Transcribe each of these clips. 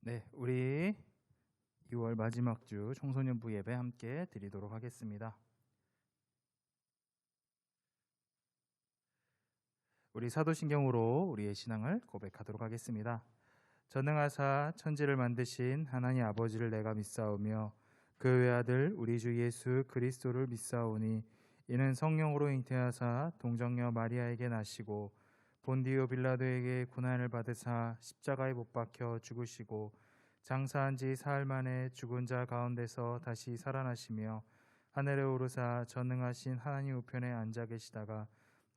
네, 우리 6월 마지막 주 청소년부 예배 함께 드리도록 하겠습니다. 우리 사도신경으로 우리의 신앙을 고백하도록 하겠습니다. 전능하사 천지를 만드신 하나님 아버지를 내가 믿사오며 그 외아들 우리 주 예수 그리스도를 믿사오니 이는 성령으로 잉태하사 동정녀 마리아에게 나시고 본디오 빌라도에게 고난을 받으사 십자가에 못 박혀 죽으시고 장사한 지 사흘 만에 죽은 자 가운데서 다시 살아나시며 하늘에 오르사 전능하신 하나님 우편에 앉아 계시다가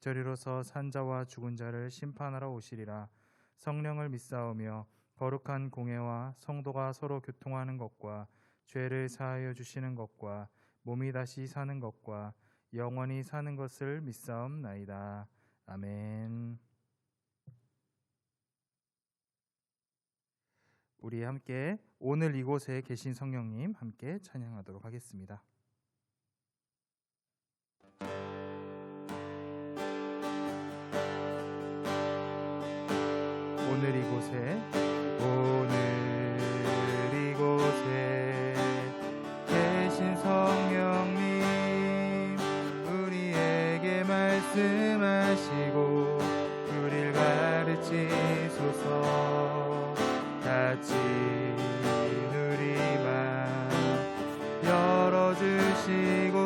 저리로서 산자와 죽은 자를 심판하러 오시리라. 성령을 믿사오며 거룩한 공회와 성도가 서로 교통하는 것과 죄를 사하여 주시는 것과 몸이 다시 사는 것과 영원히 사는 것을 믿사옵나이다. 아멘. 우리 함께 오늘 이곳에 계신 성령님 함께 찬양하도록 하겠습니다. 오늘 이곳에 계신 성령님 우리에게 말씀하시고 우리를 가르치소서. 같이 누리만 열어주시고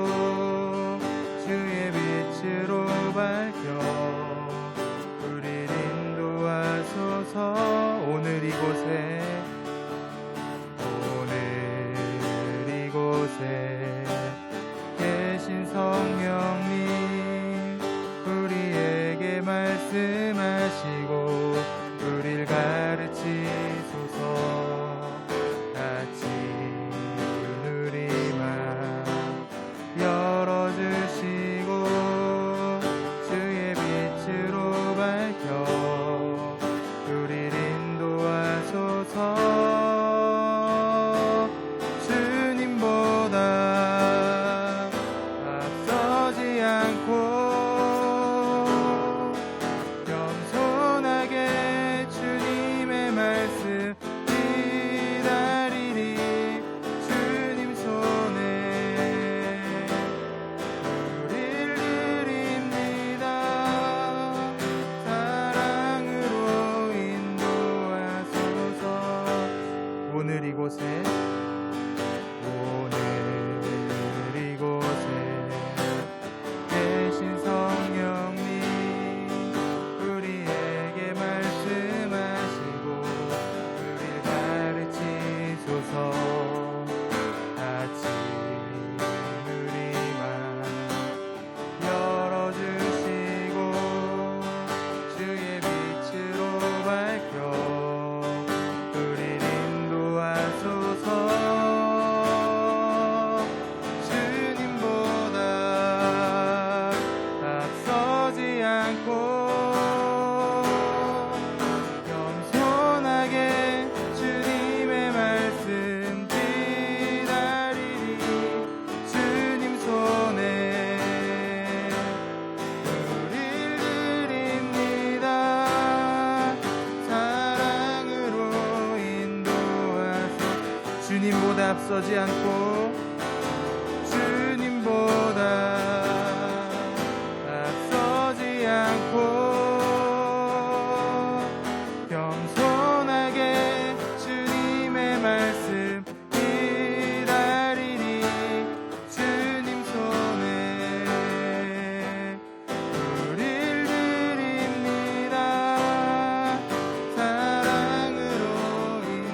주의 빛으로 밝혀 우리를 인도하소서. 오늘 이곳에 계신 성령님 우리에게 말씀하시고 우리를 가르치소서. 같이 누리만 앞서지 않고 주님보다 앞서지 않고 겸손하게 주님의 말씀 기다리니 주님 손에 우릴 드립니다. 사랑으로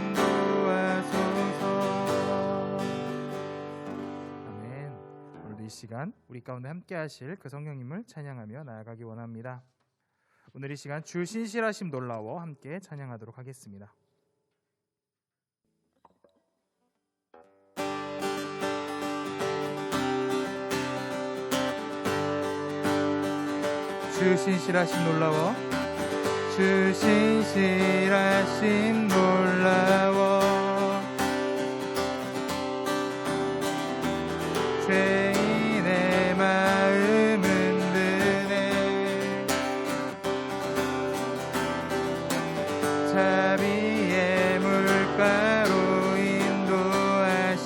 인도하소서. 아멘. 오늘도 이 시간 우리 가운데 함께 하실 그 성령님을 찬양하며 나아가기 원합니다. 오늘 이 시간 주 신실하심 놀라워 함께 찬양하도록 하겠습니다. 주 신실하심 놀라워 주 신실하심 놀라워 죄인의 마음 흔드네 자비의 물가로 인도하시니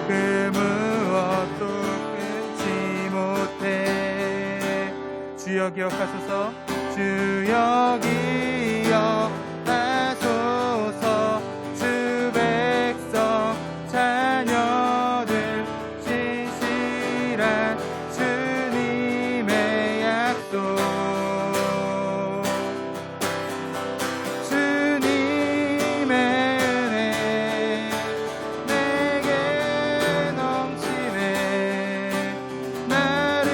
그 무엇도 끊지 못해 주여 기억하소서 주여 기억하소서 주 백성 자녀들 신실한 주님의 약속 주님의 은혜 내게 넘치네 나를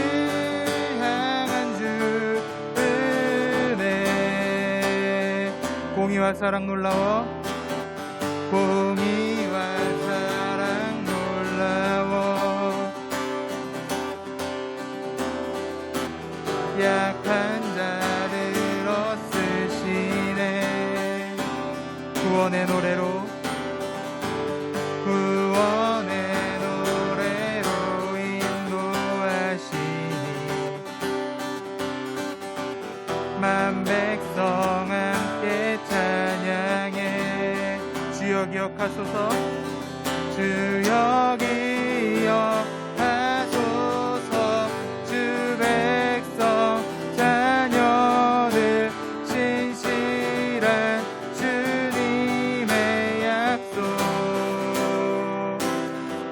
향한 주 은혜 공의와 사랑 놀라워 공의와 사랑 놀라워 약한 자를 얻으시네 구원의 노래로 구원의 노래로 인도하시니 만 백성 함께 찬양해 주여 기억하소서 주여 기억하소서 주 백성 자녀들 신실한 주님의 약속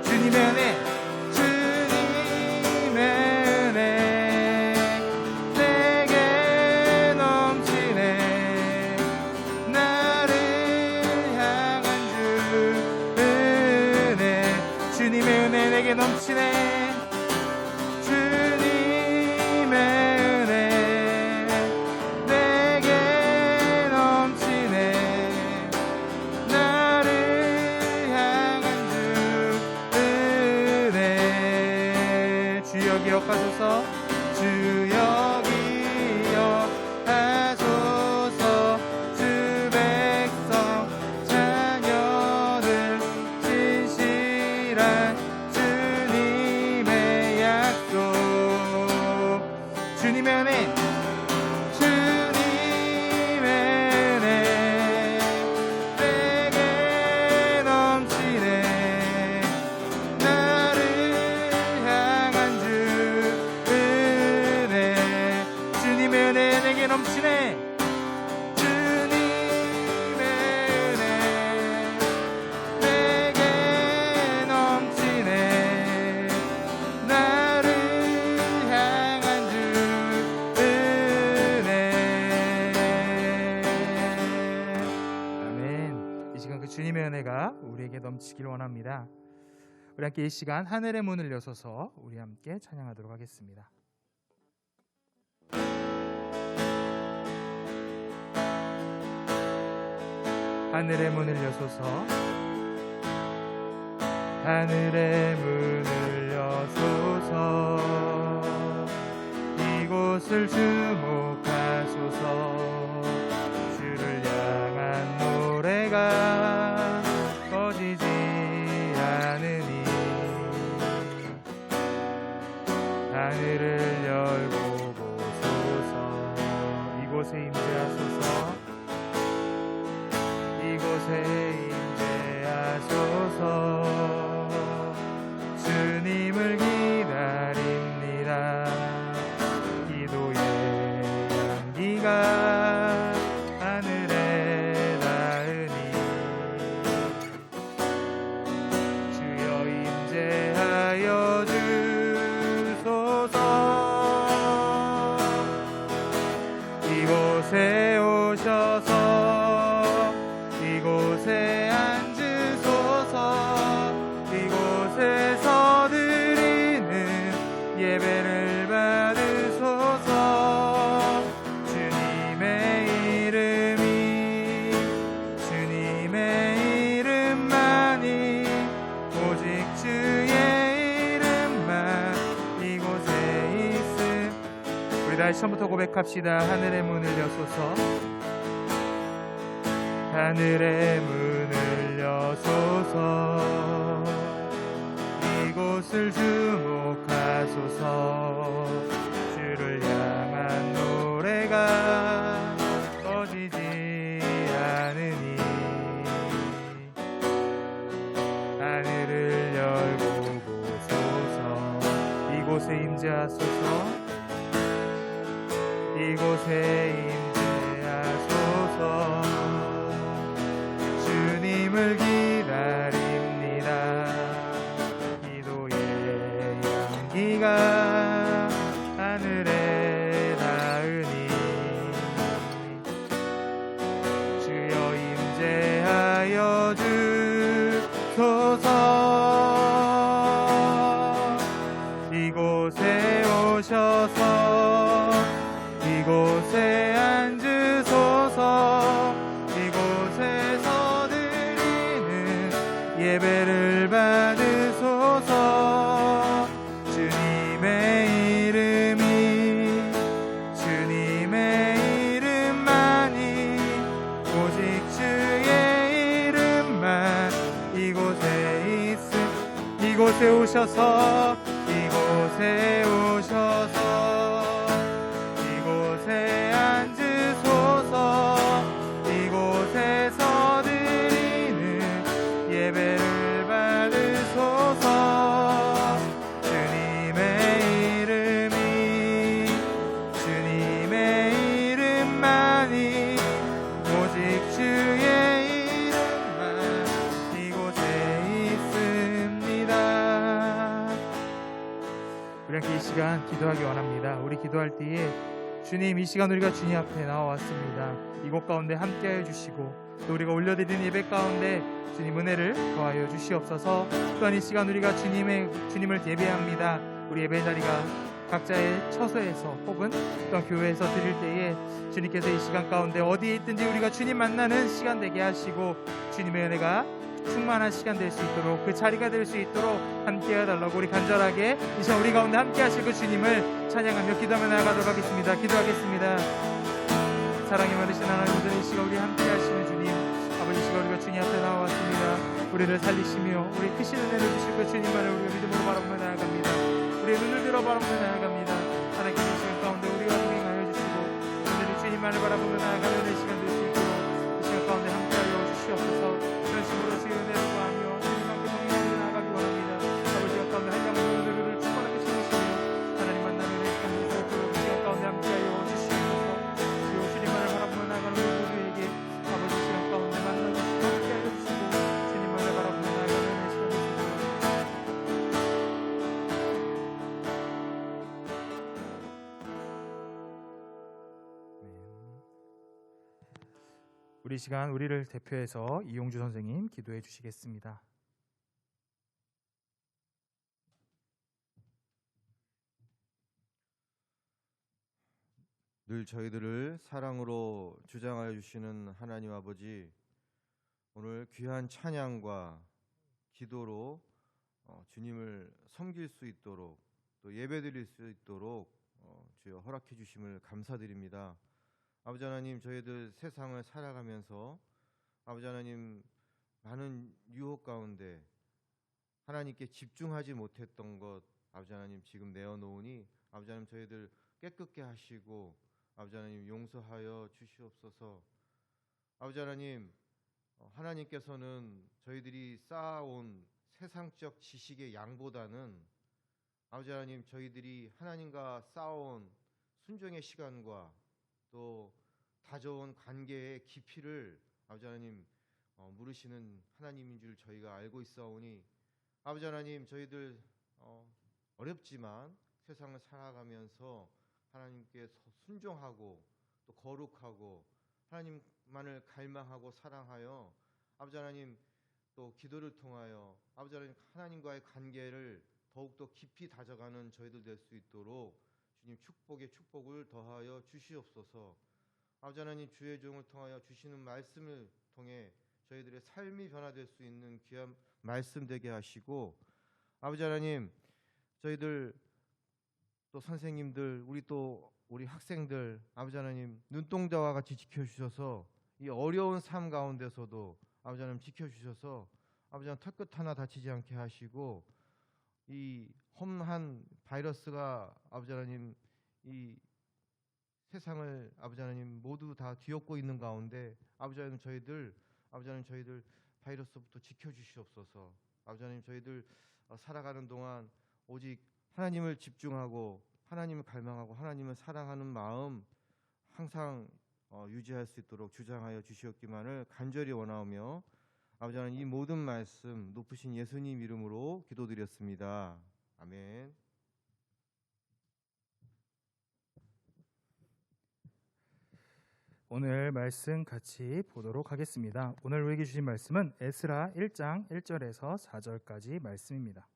주님의 은혜 주님의 은혜 내게 넘치네 나를 향한 주 은혜 주님의 은혜 내게 넘치네 주님의 은혜 내게 넘치네 나를 향한 주 은혜 주여 기억하소서 주여 기억하소서 주 백성 자녀들 신실한 주님의 약속 주님의 은혜 주님의 은혜 내게 넘치네 나를 향한 주 은혜 주님의 은혜 내게 넘치네 주님의 은혜 내게 넘치네 나를 향한 주 은혜 아멘. 이 시간 그 주님의 은혜가 우리에게 넘치기를 원합니다. 우리 함께 이 시간 하늘의 문을 여서서 우리 함께 찬양하도록 하겠습니다. 하늘의 문을 여소서 하늘의 문을 여소서 이곳을 주목하소서 주를 향한 노래가 꺼지지 않으니 하늘을 열고 보소서 이곳에 임재하소서 이곳에 다시 처음부터 고백합시다. 하늘의 문을 여소서, 하늘의 문을 여소서, 이곳을 주목하소서. 주를 향한 노래가 꺼지지 않으니 하늘을 열고 보소서. 이곳에 임재하소서, 이곳에 임재하소서. 주님을 기다립니다. 기도의 향기가 하늘에 닿으니 주여 임재하여 주소서. 이곳에 오셔서 이곳에 앉으소서. 이곳에서 드리는 예배를 받으소서. 주님의 이름만이 오직 주의 이름만 이곳에 있음. 이곳에 오셔서 이곳에 오셔서 이곳에 앉으소서. 이곳에서 드리는 예배를 받으소서. 주님의 이름만이 오직 주의 이름만 이곳에 있습니다. 우리 함께 이 시간 기도하기 원합니다. 우리 기도할 때에 주님, 이 시간 우리가 주님 앞에 나와왔습니다. 이곳 가운데 함께하여 주시고 또 우리가 올려드리는 예배 가운데 주님 은혜를 더하여 주시옵소서. 또한 이 시간 우리가 주님을 예배합니다. 우리 예배 자리가 각자의 처소에서 혹은 또한 교회에서 드릴 때에 주님께서 이 시간 가운데 어디에 있든지 우리가 주님 만나는 시간 되게 하시고 주님의 은혜가 충만한 시간 될 수 있도록, 그 자리가 될 수 있도록 함께 해달라고 우리 간절하게 이 시간 우리 가운데 함께 하시고 주님을 찬양하며 기도하며 나아가도록 하겠습니다. 기도하겠습니다. 사랑이 많으신 하나님들, 이 시간 우리 함께 하시는 주님, 아버지, 이 시간 우리가 주님 앞에 나와왔습니다. 우리를 살리시며 우리 크신 은혜를 주실 그 주님만을 우리가 믿음으로 바라보며 나아갑니다. 우리의 눈을 들어 바라보며 나아갑니다. 하나님께 이 시간 가운데 우리와 동행하여 주시고 오늘 주님만을 바라보며 나아가는 이 시간 될 수 있도록 이 시간 가운데 함께하여 주시옵소서. 이런 식으로 주의 은혜를 구하며 주님 함께 동행하며 나아가기 원합니다. 아버지가 가운데 한량의 은혜를 충만하게 채우시며 하나님 만나는 이 시간 될 수 있도록 이 시간 가운데 함께하여 주시옵소서. 주여 주님만을 바라보며 나아가는 우리 모두에게 아버지 시간 가운데 만나주시고 함께하여 주시고 주님만을 바라보며 나아가는 이 시간 될 수 있도록 우리 시간 우리를 대표해서 이용주 선생님 기도해 주시겠습니다. 늘 저희들을 사랑으로 주장하여 주시는 하나님 아버지, 오늘 귀한 찬양과 기도로 주님을 섬길 수 있도록 또 예배드릴 수 있도록 주여 허락해 주심을 감사드립니다. 아버지 하나님, 저희들 세상을 살아가면서 아버지 하나님 많은 유혹 가운데 하나님께 집중하지 못했던 것 아버지 하나님 지금 내어놓으니 아버지 하나님 저희들 깨끗게 하시고 아버지 하나님 용서하여 주시옵소서. 아버지 하나님, 하나님께서는 저희들이 쌓아온 세상적 지식의 양보다는 아버지 하나님 저희들이 하나님과 쌓아온 순종의 시간과 또 다져온 관계의 깊이를 아버지 하나님 물으시는 하나님인 줄 저희가 알고 있사오니 아버지 하나님 저희들 어렵지만 세상을 살아가면서 하나님께 순종하고 또 거룩하고 하나님만을 갈망하고 사랑하여 아버지 하나님 또 기도를 통하여 아버지 하나님 하나님과의 관계를 더욱더 깊이 다져가는 저희들 될 수 있도록 주님 축복에 축복을 더하여 주시옵소서. 아버지 하나님 주의 종을 통하여 주시는 말씀을 통해 저희들의 삶이 변화될 수 있는 귀한 말씀 되게 하시고 아버지 하나님 저희들 또 선생님들 우리 또 우리 학생들 아버지 하나님 눈동자와 같이 지켜주셔서 이 어려운 삶 가운데서도 아버지 하나님 지켜주셔서 아버지 하나님 털끝 하나 다치지 않게 하시고 이 험한 바이러스가 아버지 하나님 이 세상을 아버지 하나님 모두 다 뒤엎고 있는 가운데 아버지 하나님 저희들 바이러스부터 지켜주시옵소서. 아버지 하나님 저희들 살아가는 동안 오직 하나님을 집중하고 하나님을 갈망하고 하나님을 사랑하는 마음 항상 유지할 수 있도록 주장하여 주시옵기만을 간절히 원하오며 아버지 하나님 이 모든 말씀 높으신 예수님 이름으로 기도드렸습니다. 아멘. 오늘 말씀 같이 보도록 하겠습니다. 오늘 우리에게 주신 말씀은 에스라 1장 1절에서 4절까지 말씀입니다.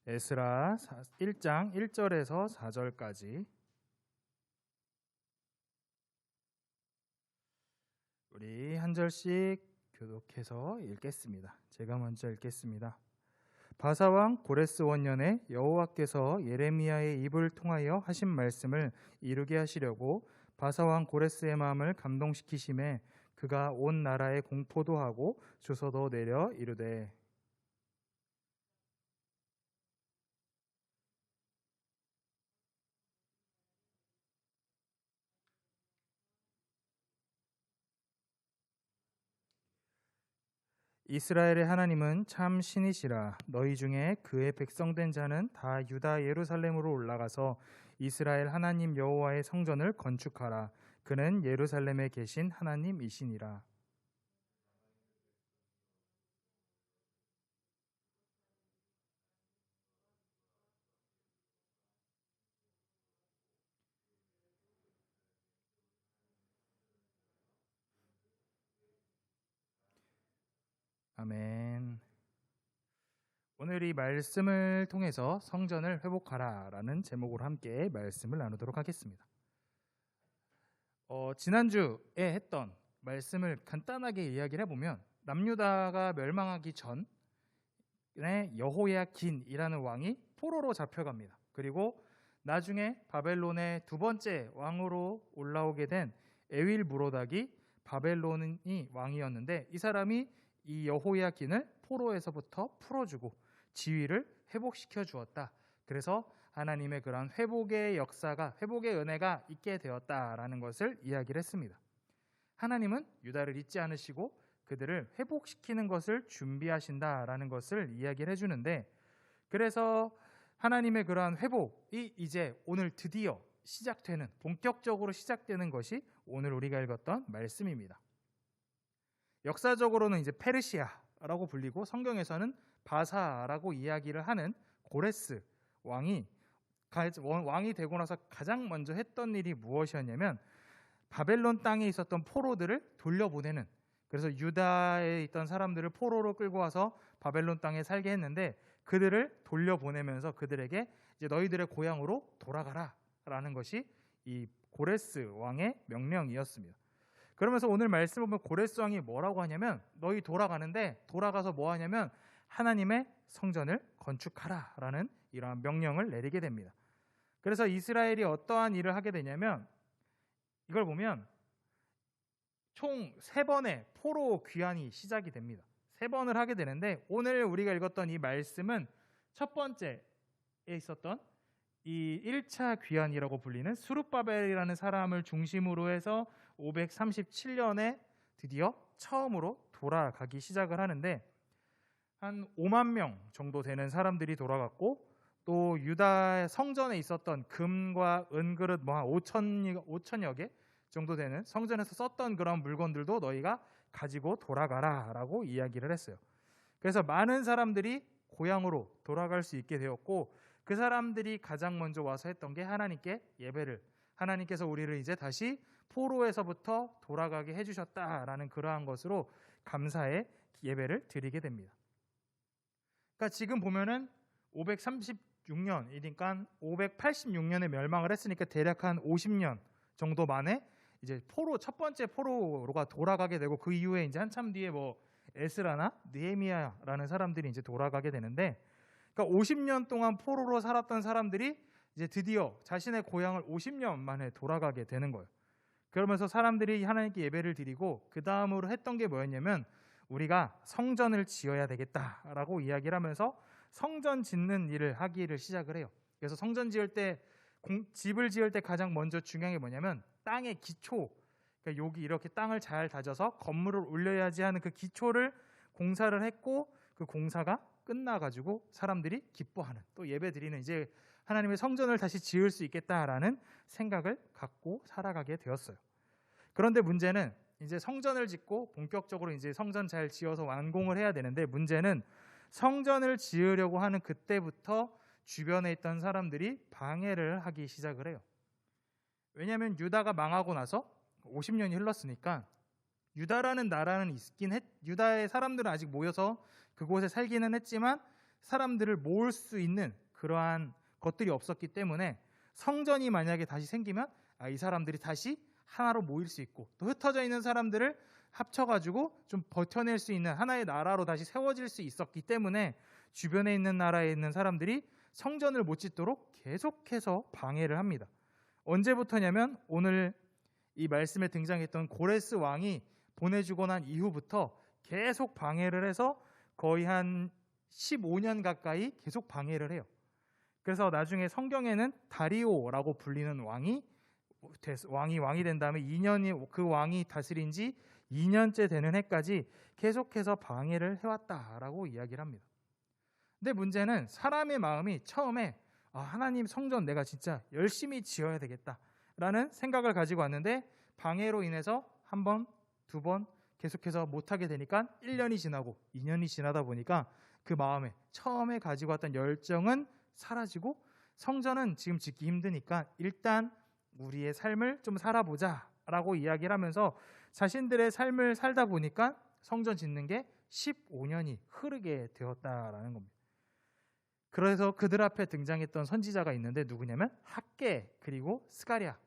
에스라 1장 1절에서 4절까지 우리 한 절씩 교독해서 읽겠습니다. 제가 먼저 읽겠습니다. 바사왕 고레스 원년에 여호와께서 예레미야의 입을 통하여 하신 말씀을 이루게 하시려고 바사왕 고레스의 마음을 감동시키심에 그가 온 나라에 공포도 하고 주소도 내려 이르되 이스라엘의 하나님은 참 신이시라. 너희 중에 그의 백성된 자는 다 유다 예루살렘으로 올라가서 이스라엘 하나님 여호와의 성전을 건축하라. 그는 예루살렘에 계신 하나님이시니라. 아멘. 오늘 이 말씀을 통해서 성전을 회복하라라는 제목으로 함께 말씀을 나누도록 하겠습니다. 지난주에 했던 말씀을 간단하게 이야기를 해보면 남유다가 멸망하기 전에 여호야긴이라는 왕이 포로로 잡혀갑니다. 그리고 나중에 바벨론의 두 번째 왕으로 올라오게 된 에윌무로닥이 바벨론이 왕이었는데 이 사람이 이 여호야긴을 포로에서부터 풀어주고 지위를 회복시켜 주었다. 그래서 하나님의 그런 회복의 역사가, 회복의 은혜가 있게 되었다라는 것을 이야기를 했습니다. 하나님은 유다를 잊지 않으시고 그들을 회복시키는 것을 준비하신다라는 것을 이야기를 해주는데, 그래서 하나님의 그러한 회복이 이제 오늘 드디어 시작되는, 본격적으로 시작되는 것이 오늘 우리가 읽었던 말씀입니다. 역사적으로는 이제 페르시아라고 불리고 성경에서는 바사라고 이야기를 하는 고레스 왕이 되고 나서 가장 먼저 했던 일이 무엇이었냐면 바벨론 땅에 있었던 포로들을 돌려보내는, 그래서 유다에 있던 사람들을 포로로 끌고 와서 바벨론 땅에 살게 했는데 그들을 돌려보내면서 그들에게 이제 너희들의 고향으로 돌아가라 라는 것이 이 고레스 왕의 명령이었습니다. 그러면서 오늘 말씀을 보면 고레스 왕이 뭐라고 하냐면 너희 돌아가서 뭐 하냐면 하나님의 성전을 건축하라 라는 이러한 명령을 내리게 됩니다. 그래서 이스라엘이 어떠한 일을 하게 되냐면 이걸 보면 총 3번의 포로 귀환이 시작이 됩니다. 3번을 하게 되는데 오늘 우리가 읽었던 이 말씀은 첫 번째에 있었던 이 1차 귀환이라고 불리는 스룹바벨이라는 사람을 중심으로 해서 537년에 드디어 처음으로 돌아가기 시작을 하는데 한 5만 명 정도 되는 사람들이 돌아갔고 또 유다 성전에 있었던 금과 은그릇 한 5천여 개 정도 되는 성전에서 썼던 그런 물건들도 너희가 가지고 돌아가라라고 이야기를 했어요. 그래서 많은 사람들이 고향으로 돌아갈 수 있게 되었고 그 사람들이 가장 먼저 와서 했던 게 하나님께 예배를, 하나님께서 우리를 이제 다시 포로에서부터 돌아가게 해주셨다라는 그러한 것으로 감사의 예배를 드리게 됩니다. 그러니까 지금 보면은 536년이니까 586년에 멸망을 했으니까 대략 한 50년 정도 만에 이제 포로 첫 번째 포로가 돌아가게 되고 그 이후에 이제 한참 뒤에 뭐 에스라나 느헤미야라는 사람들이 이제 돌아가게 되는데, 그러니까 50년 동안 포로로 살았던 사람들이 이제 드디어 자신의 고향을 50년 만에 돌아가게 되는 거예요. 그러면서 사람들이 하나님께 예배를 드리고 그 다음으로 했던 게 뭐였냐면 우리가 성전을 지어야 되겠다라고 이야기를 하면서 성전 짓는 일을 하기를 시작을 해요. 그래서 성전 지을 때 집을 지을 때 가장 먼저 중요한 게 뭐냐면 땅의 기초, 그러니까 여기 이렇게 땅을 잘 다져서 건물을 올려야지 하는 그 기초를 공사를 했고, 그 공사가 끝나가지고 사람들이 기뻐하는, 또 예배 드리는 이제 하나님의 성전을 다시 지을 수 있겠다라는 생각을 갖고 살아가게 되었어요. 그런데 문제는 이제 성전을 짓고 본격적으로 이제 성전 잘 지어서 완공을 해야 되는데, 문제는 성전을 지으려고 하는 그때부터 주변에 있던 사람들이 방해를 하기 시작을 해요. 왜냐하면 유다가 망하고 나서 50년이 흘렀으니까 유다라는 나라는 있긴 유다의 사람들은 아직 모여서 그곳에 살기는 했지만 사람들을 모을 수 있는 그러한 것들이 없었기 때문에 성전이 만약에 다시 생기면 이 사람들이 다시 하나로 모일 수 있고, 또 흩어져 있는 사람들을 합쳐가지고 좀 버텨낼 수 있는 하나의 나라로 다시 세워질 수 있었기 때문에 주변에 있는 나라에 있는 사람들이 성전을 못 짓도록 계속해서 방해를 합니다. 언제부터냐면 오늘 이 말씀에 등장했던 고레스 왕이 보내주고 난 이후부터 계속 방해를 해서 거의 한 15년 가까이 계속 방해를 해요. 그래서 나중에 성경에는 다리오라고 불리는 왕이 된 다음에 2년이 그 왕이 다스린 지 2년째 되는 해까지 계속해서 방해를 해왔다라고 이야기를 합니다. 근데 문제는 사람의 마음이 처음에 하나님 성전 내가 진짜 열심히 지어야 되겠다라는 생각을 가지고 왔는데, 방해로 인해서 한 번, 두 번 계속해서 못하게 되니까 1년이 지나고 2년이 지나다 보니까 그 마음에 처음에 가지고 왔던 열정은 사라지고, 성전은 지금 짓기 힘드니까 일단 우리의 삶을 좀 살아보자 라고 이야기를 하면서 자신들의 삶을 살다 보니까 성전 짓는 게 15년이 흐르게 되었다라는 겁니다. 그래서 그들 앞에 등장했던 선지자가 있는데 누구냐면 학개 그리고 스가랴.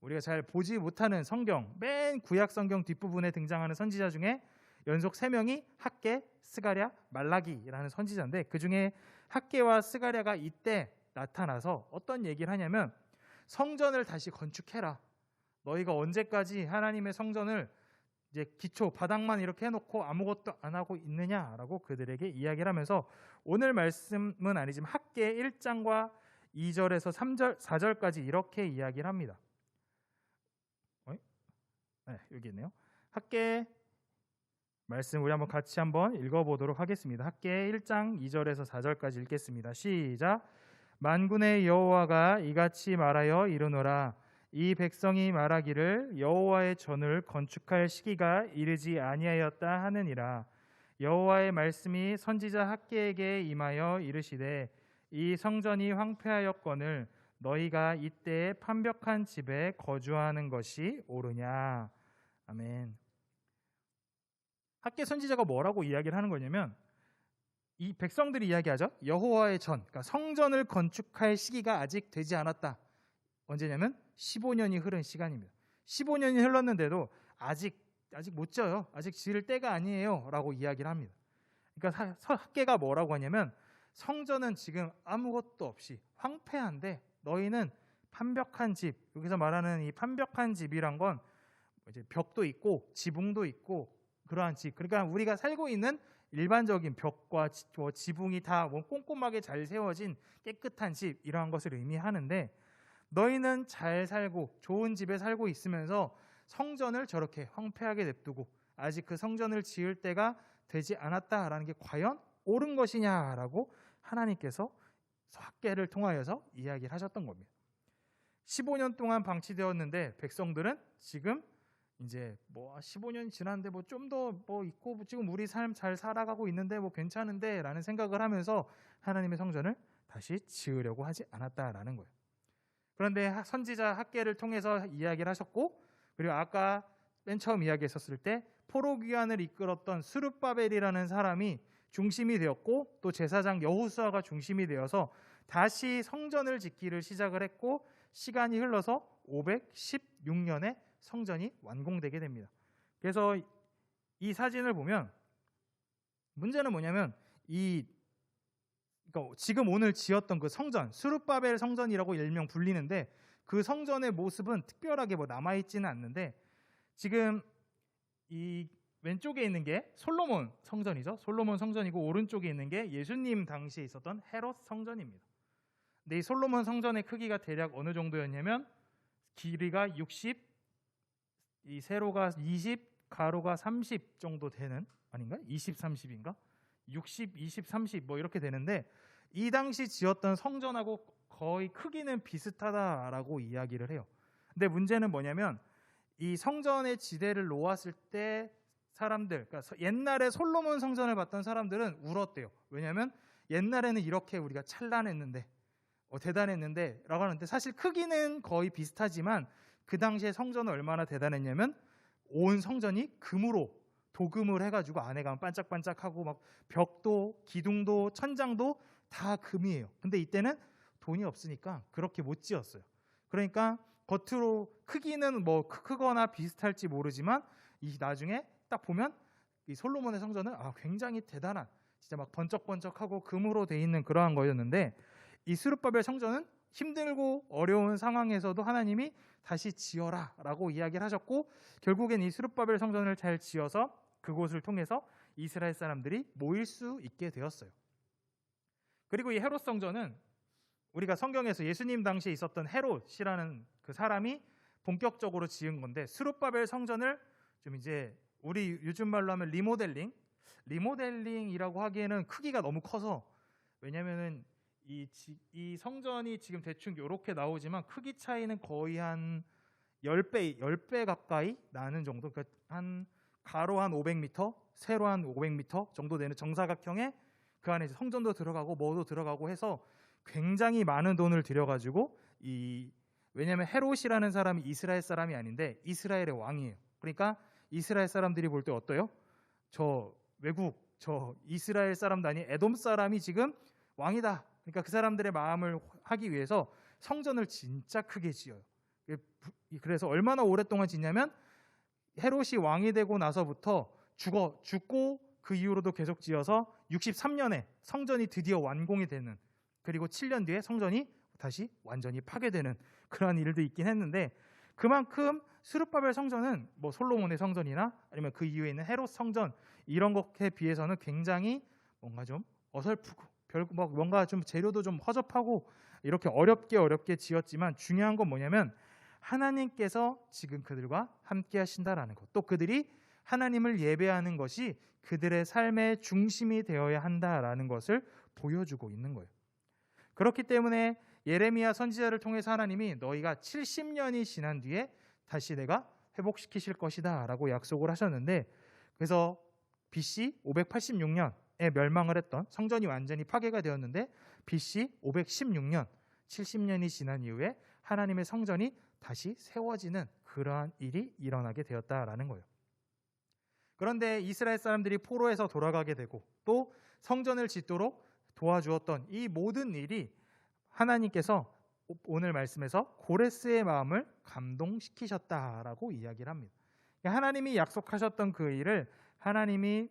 우리가 잘 보지 못하는 성경 맨 구약 성경 뒷부분에 등장하는 선지자 중에 연속 3명이 학개, 스가랴, 말라기라는 선지자인데, 그 중에 학개와 스가랴가 이때 나타나서 어떤 얘기를 하냐면 성전을 다시 건축해라. 너희가 언제까지 하나님의 성전을 이제 기초 바닥만 이렇게 해놓고 아무것도 안 하고 있느냐라고 그들에게 이야기를 하면서, 오늘 말씀은 아니지만 학개 1장과 2절에서 3절, 4절까지 이렇게 이야기를 합니다. 네, 여기 있네요. 학개 말씀 우리 한번 같이 한번 읽어보도록 하겠습니다. 학개 1장 2절에서 4절까지 읽겠습니다. 시작. 만군의 여호와가 이같이 말하여 이르노라. 이 백성이 말하기를 여호와의 전을 건축할 시기가 이르지 아니하였다 하느니라. 여호와의 말씀이 선지자 학개에게 임하여 이르시되 이 성전이 황폐하였거늘 너희가 이때에 판벽한 집에 거주하는 것이 옳으냐. 아멘. 학개 선지자가 뭐라고 이야기를 하는 거냐면, 이 백성들이 이야기하죠. 여호와의 전, 그러니까 성전을 건축할 시기가 아직 되지 않았다. 언제냐면 15년이 흐른 시간입니다. 15년이 흘렀는데도 아직 못 져요. 아직 지을 때가 아니에요 라고 이야기를 합니다. 그러니까 학개가 뭐라고 하냐면 성전은 지금 아무것도 없이 황폐한데 너희는 판벽한 집, 여기서 말하는 이 판벽한 집이란 건 이제 벽도 있고 지붕도 있고 그러한 집, 그러니까 우리가 살고 있는 일반적인 벽과 지붕이 다 꼼꼼하게 잘 세워진 깨끗한 집, 이러한 것을 의미하는데, 너희는 잘 살고 좋은 집에 살고 있으면서 성전을 저렇게 황폐하게 냅두고 아직 그 성전을 지을 때가 되지 않았다라는 게 과연 옳은 것이냐라고 하나님께서 학개를 통하여서 이야기를 하셨던 겁니다. 15년 동안 방치되었는데 백성들은 지금 이제 15년이 지났는데 좀 더 있고 지금 우리 삶 잘 살아가고 있는데 괜찮은데 라는 생각을 하면서 하나님의 성전을 다시 지으려고 하지 않았다라는 거예요. 그런데 선지자 학개를 통해서 이야기를 하셨고, 그리고 아까 맨 처음 이야기했었을 때 포로 귀환을 이끌었던 스룹바벨이라는 사람이 중심이 되었고, 또 제사장 여호수아가 중심이 되어서 다시 성전을 짓기를 시작을 했고, 시간이 흘러서 516년에 성전이 완공되게 됩니다. 그래서 이 사진을 보면 문제는 뭐냐면 그러니까 지금 오늘 지었던 그 성전, 스룹바벨 성전이라고 일명 불리는데 그 성전의 모습은 특별하게 뭐 남아있지는 않는데 지금 이 왼쪽에 있는 게 솔로몬 성전이죠. 솔로몬 성전이고 오른쪽에 있는 게 예수님 당시에 있었던 헤롯 성전입니다. 근데 이 솔로몬 성전의 크기가 대략 어느 정도였냐면 길이가 60, 이 세로가 20, 가로가 30 정도 되는, 아닌가? 20, 30인가? 60, 20, 30 뭐 이렇게 되는데 이 당시 지었던 성전하고 거의 크기는 비슷하다라고 이야기를 해요. 근데 문제는 뭐냐면 이 성전의 지대를 놓았을 때 사람들, 그러니까 옛날에 솔로몬 성전을 봤던 사람들은 울었대요. 왜냐하면 옛날에는 이렇게 우리가 찬란했는데 대단했는데 라고 하는데 사실 크기는 거의 비슷하지만 그 당시에 성전은 얼마나 대단했냐면 온 성전이 금으로 도금을 해가지고 안에 가면 반짝반짝하고 막 벽도 기둥도 천장도 다 금이에요. 근데 이때는 돈이 없으니까 그렇게 못 지었어요. 그러니까 겉으로 크기는 뭐 크거나 비슷할지 모르지만 이 나중에 딱 보면 이 솔로몬의 성전은 굉장히 대단한, 진짜 막 번쩍번쩍하고 금으로 돼 있는 그러한 거였는데 이 스룹바벨 성전은 힘들고 어려운 상황에서도 하나님이 다시 지어라라고 이야기를 하셨고 결국엔 이 스룹바벨 성전을 잘 지어서 그곳을 통해서 이스라엘 사람들이 모일 수 있게 되었어요. 그리고 이 헤롯 성전은 우리가 성경에서 예수님 당시에 있었던 헤롯이라는 그 사람이 본격적으로 지은 건데 스룹바벨 성전을 좀 이제 우리 요즘 말로 하면 리모델링이라고 하기에는 크기가 너무 커서, 왜냐면은 이 성전이 지금 대충 이렇게 나오지만 크기 차이는 거의 한 10배 가까이 나는 정도, 그러니까 한 가로 한 500m, 세로 한 500m 정도 되는 정사각형에 그 안에 성전도 들어가고 뭐도 들어가고 해서 굉장히 많은 돈을 들여가지고 왜냐하면 헤롯이라는 사람이 이스라엘 사람이 아닌데 이스라엘의 왕이에요. 그러니까 이스라엘 사람들이 볼 때 어때요? 저 이스라엘 사람도 아닌 에돔 사람이 지금 왕이다. 그러니까 그 사람들의 마음을 하기 위해서 성전을 진짜 크게 지어요. 그래서 얼마나 오랫동안 짓냐면 헤롯이 왕이 되고 나서부터 죽고 그 이후로도 계속 지어서 63년에 성전이 드디어 완공이 되는, 그리고 7년 뒤에 성전이 다시 완전히 파괴되는 그러한 일도 있긴 했는데 그만큼 스룹바벨 성전은 뭐 솔로몬의 성전이나 아니면 그 이후에 있는 헤롯 성전 이런 것에 비해서는 굉장히 뭔가 좀 어설프고 뭔가 좀 재료도 좀 허접하고 이렇게 어렵게 지었지만 중요한 건 뭐냐면 하나님께서 지금 그들과 함께 하신다라는 것, 또 그들이 하나님을 예배하는 것이 그들의 삶의 중심이 되어야 한다라는 것을 보여주고 있는 거예요. 그렇기 때문에 예레미야 선지자를 통해서 하나님이 너희가 70년이 지난 뒤에 다시 내가 회복시키실 것이다 라고 약속을 하셨는데, 그래서 BC 586년에 멸망을 했던 성전이 완전히 파괴가 되었는데 BC 516년 70년이 지난 이후에 하나님의 성전이 다시 세워지는 그러한 일이 일어나게 되었다라는 거예요. 그런데 이스라엘 사람들이 포로에서 돌아가게 되고 또 성전을 짓도록 도와주었던 이 모든 일이 하나님께서 오늘 말씀에서 고레스의 마음을 감동시키셨다라고 이야기를 합니다. 하나님이 약속하셨던 그 일을 하나님이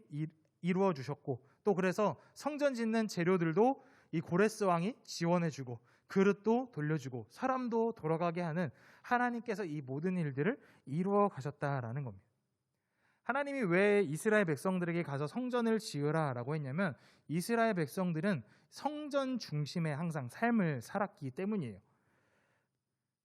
이루어 주셨고 또 그래서 성전 짓는 재료들도 이 고레스 왕이 지원해주고 그릇도 돌려주고 사람도 돌아가게 하는 하나님께서 이 모든 일들을 이루어 가셨다라는 겁니다. 하나님이 왜 이스라엘 백성들에게 가서 성전을 지으라라고 했냐면 이스라엘 백성들은 성전 중심에 항상 삶을 살았기 때문이에요.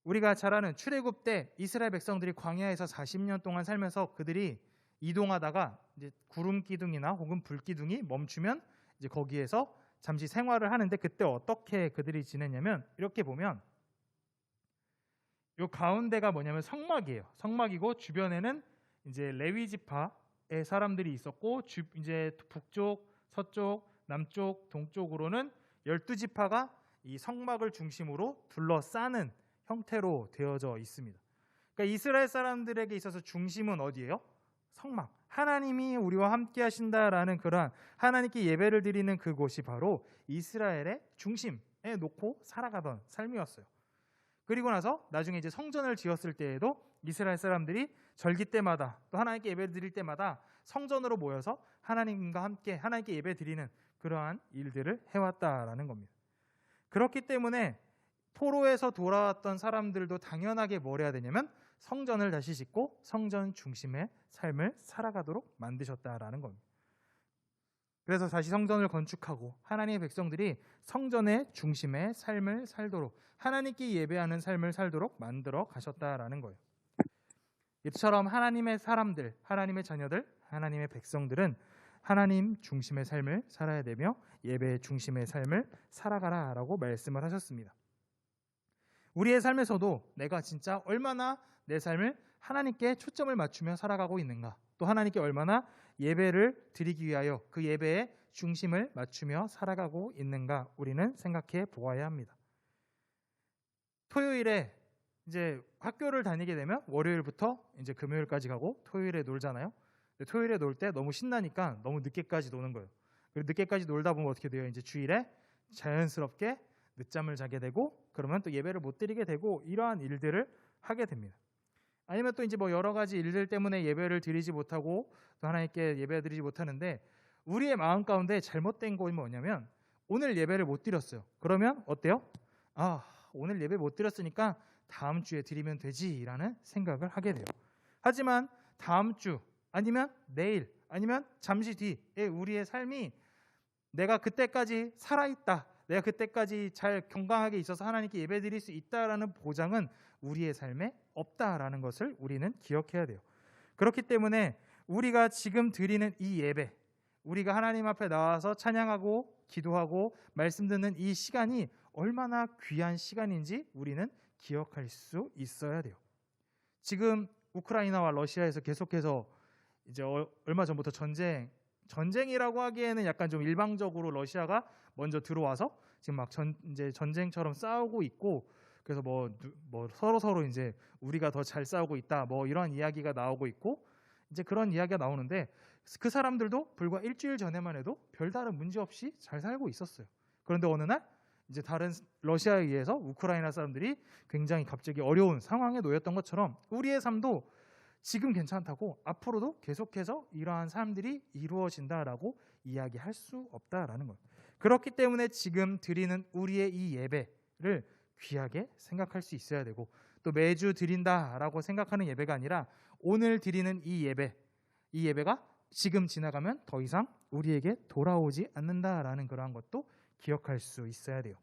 우리가 잘 아는 출애굽 때 이스라엘 백성들이 광야에서 40년 동안 살면서 그들이 이동하다가 이제 구름 기둥이나 혹은 불 기둥이 멈추면 이제 거기에서 잠시 생활을 하는데 그때 어떻게 그들이 지냈냐면 이렇게 보면 요 가운데가 뭐냐면 성막이에요. 성막이고 주변에는 이제 레위 지파의 사람들이 있었고 이제 북쪽, 서쪽, 남쪽, 동쪽으로는 12지파가 이 성막을 중심으로 둘러싸는 형태로 되어져 있습니다. 그러니까 이스라엘 사람들에게 있어서 중심은 어디예요? 성막. 하나님이 우리와 함께 하신다라는 그러한 하나님께 예배를 드리는 그곳이 바로 이스라엘의 중심에 놓고 살아가던 삶이었어요. 그리고 나서 나중에 이제 성전을 지었을 때에도 이스라엘 사람들이 절기 때마다 또 하나님께 예배 드릴 때마다 성전으로 모여서 하나님과 함께 하나님께 예배 드리는 그러한 일들을 해왔다라는 겁니다. 그렇기 때문에 포로에서 돌아왔던 사람들도 당연하게 뭘 해야 되냐면 성전을 다시 짓고 성전 중심의 삶을 살아가도록 만드셨다라는 겁니다. 그래서 다시 성전을 건축하고 하나님의 백성들이 성전의 중심의 삶을 살도록 하나님께 예배하는 삶을 살도록 만들어 가셨다라는 거예요. 이처럼 하나님의 사람들, 하나님의 자녀들, 하나님의 백성들은 하나님 중심의 삶을 살아야 되며 예배 중심의 삶을 살아가라라고 말씀을 하셨습니다. 우리의 삶에서도 내가 진짜 얼마나 내 삶을 하나님께 초점을 맞추며 살아가고 있는가, 또 하나님께 얼마나 예배를 드리기 위하여 그 예배의 중심을 맞추며 살아가고 있는가 우리는 생각해 보아야 합니다. 토요일에 이제 학교를 다니게 되면 월요일부터 이제 금요일까지 가고 토요일에 놀잖아요. 근데 토요일에 놀 때 너무 신나니까 너무 늦게까지 노는 거예요. 그리고 늦게까지 놀다 보면 어떻게 돼요? 이제 주일에 자연스럽게 늦잠을 자게 되고 그러면 또 예배를 못 드리게 되고 이러한 일들을 하게 됩니다. 아니면 또 이제 뭐 여러 가지 일들 때문에 예배를 드리지 못하고 또 하나님께 예배 드리지 못하는데 우리의 마음 가운데 잘못된 것이 뭐냐면 오늘 예배를 못 드렸어요. 그러면 어때요? 오늘 예배 못 드렸으니까 다음 주에 드리면 되지라는 생각을 하게 돼요. 하지만 다음 주 아니면 내일 아니면 잠시 뒤에 우리의 삶이 내가 그때까지 살아있다, 내가 그때까지 잘 건강하게 있어서 하나님께 예배드릴 수 있다라는 보장은 우리의 삶에 없다라는 것을 우리는 기억해야 돼요. 그렇기 때문에 우리가 지금 드리는 이 예배, 우리가 하나님 앞에 나와서 찬양하고 기도하고 말씀 듣는 이 시간이 얼마나 귀한 시간인지 우리는 기억할 수 있어야 돼요. 지금 우크라이나와 러시아에서 계속해서 이제 얼마 전부터 전쟁이라고 하기에는 약간 좀 일방적으로 러시아가 먼저 들어와서 지금 막 이제 전쟁처럼 싸우고 있고, 그래서 뭐 서로 이제 우리가 더 잘 싸우고 있다 뭐 이런 이야기가 나오고 있고, 이제 그런 이야기가 나오는데 그 사람들도 불과 일주일 전에만 해도 별다른 문제 없이 잘 살고 있었어요. 그런데 어느 날 이제 다른 러시아에 의해서 우크라이나 사람들이 굉장히 갑자기 어려운 상황에 놓였던 것처럼 우리의 삶도 지금 괜찮다고 앞으로도 계속해서 이러한 삶들이 이루어진다라고 이야기할 수 없다라는 거예요. 그렇기 때문에 지금 드리는 우리의 이 예배를 귀하게 생각할 수 있어야 되고, 또 매주 드린다라고 생각하는 예배가 아니라 오늘 드리는 이 예배가 지금 지나가면 더 이상 우리에게 돌아오지 않는다라는 그러한 것도 기억할 수 있어야 돼요.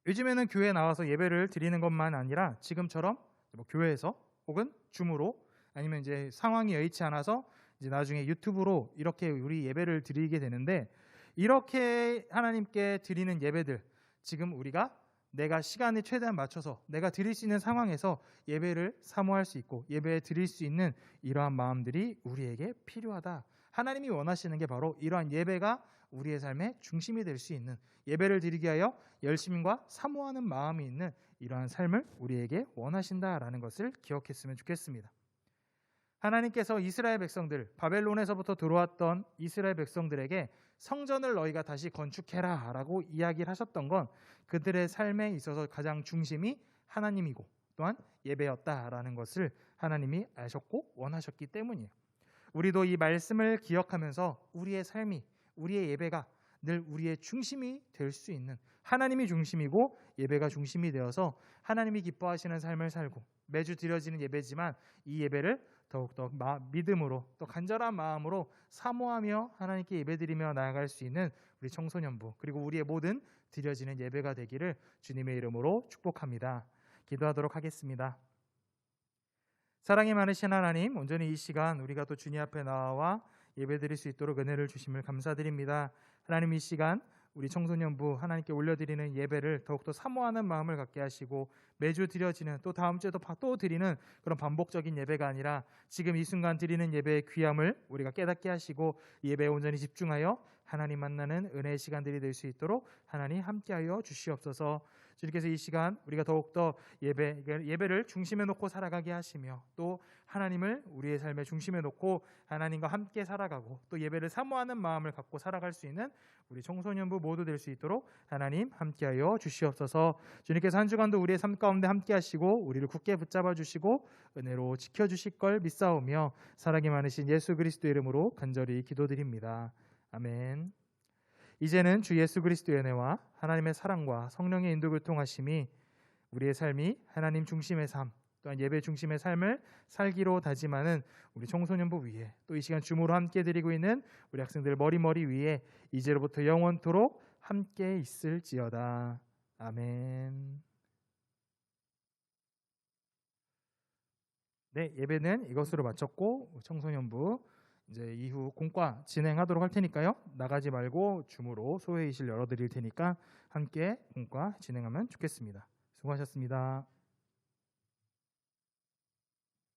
요즘에는 교회에 나와서 예배를 드리는 것만 아니라 지금처럼 뭐 교회에서 혹은 줌으로 아니면 이제 상황이 여의치 않아서 이제 나중에 유튜브로 이렇게 우리 예배를 드리게 되는데, 이렇게 하나님께 드리는 예배들, 지금 우리가 내가 시간에 최대한 맞춰서 내가 드릴 수 있는 상황에서 예배를 사모할 수 있고 예배 드릴 수 있는 이러한 마음들이 우리에게 필요하다. 하나님이 원하시는 게 바로 이러한 예배가 우리의 삶의 중심이 될 수 있는, 예배를 드리기 위하여 열심과 사모하는 마음이 있는 이러한 삶을 우리에게 원하신다라는 것을 기억했으면 좋겠습니다. 하나님께서 이스라엘 백성들, 바벨론에서부터 들어왔던 이스라엘 백성들에게 성전을 너희가 다시 건축해라 라고 이야기를 하셨던 건 그들의 삶에 있어서 가장 중심이 하나님이고 또한 예배였다라는 것을 하나님이 아셨고 원하셨기 때문이에요. 우리도 이 말씀을 기억하면서 우리의 삶이, 우리의 예배가 늘 우리의 중심이 될 수 있는, 하나님이 중심이고 예배가 중심이 되어서 하나님이 기뻐하시는 삶을 살고, 매주 드려지는 예배지만 이 예배를 더욱더 믿음으로 또 간절한 마음으로 사모하며 하나님께 예배드리며 나아갈 수 있는 우리 청소년부, 그리고 우리의 모든 드려지는 예배가 되기를 주님의 이름으로 축복합니다. 기도하도록 하겠습니다. 사랑이 많으신 하나님, 온전히 이 시간 우리가 또 주님 앞에 나와 예배드릴 수 있도록 은혜를 주심을 감사드립니다. 하나님, 이 시간 우리 청소년부 하나님께 올려드리는 예배를 더욱더 사모하는 마음을 갖게 하시고, 매주 드려지는 또 다음 주에도 또 드리는 그런 반복적인 예배가 아니라 지금 이 순간 드리는 예배의 귀함을 우리가 깨닫게 하시고 예배에 온전히 집중하여 하나님 만나는 은혜의 시간들이 될 수 있도록 하나님 함께하여 주시옵소서. 주님께서 이 시간 우리가 더욱더 예배를 중심에 놓고 살아가게 하시며 또 하나님을 우리의 삶의 중심에 놓고 하나님과 함께 살아가고 또 예배를 사모하는 마음을 갖고 살아갈 수 있는 우리 청소년부 모두 될 수 있도록 하나님 함께하여 주시옵소서. 주님께서 한 주간도 우리의 삶 가운데 함께하시고 우리를 굳게 붙잡아 주시고 은혜로 지켜주실 걸 믿사오며 사랑이 많으신 예수 그리스도의 이름으로 간절히 기도드립니다. 아멘. 이제는 주 예수 그리스도의 은혜와 하나님의 사랑과 성령의 인도 교통하심이 우리의 삶이 하나님 중심의 삶 또한 예배 중심의 삶을 살기로 다짐하는 우리 청소년부 위에 또 이 시간 주무로 함께 드리고 있는 우리 학생들 머리 위에 이제로부터 영원토록 함께 있을지어다. 아멘. 네, 예배는 이것으로 마쳤고 청소년부 이제 이후 공과 진행하도록 할 테니까요. 나가지 말고 줌으로 소회의실 열어드릴 테니까 함께 공과 진행하면 좋겠습니다. 수고하셨습니다.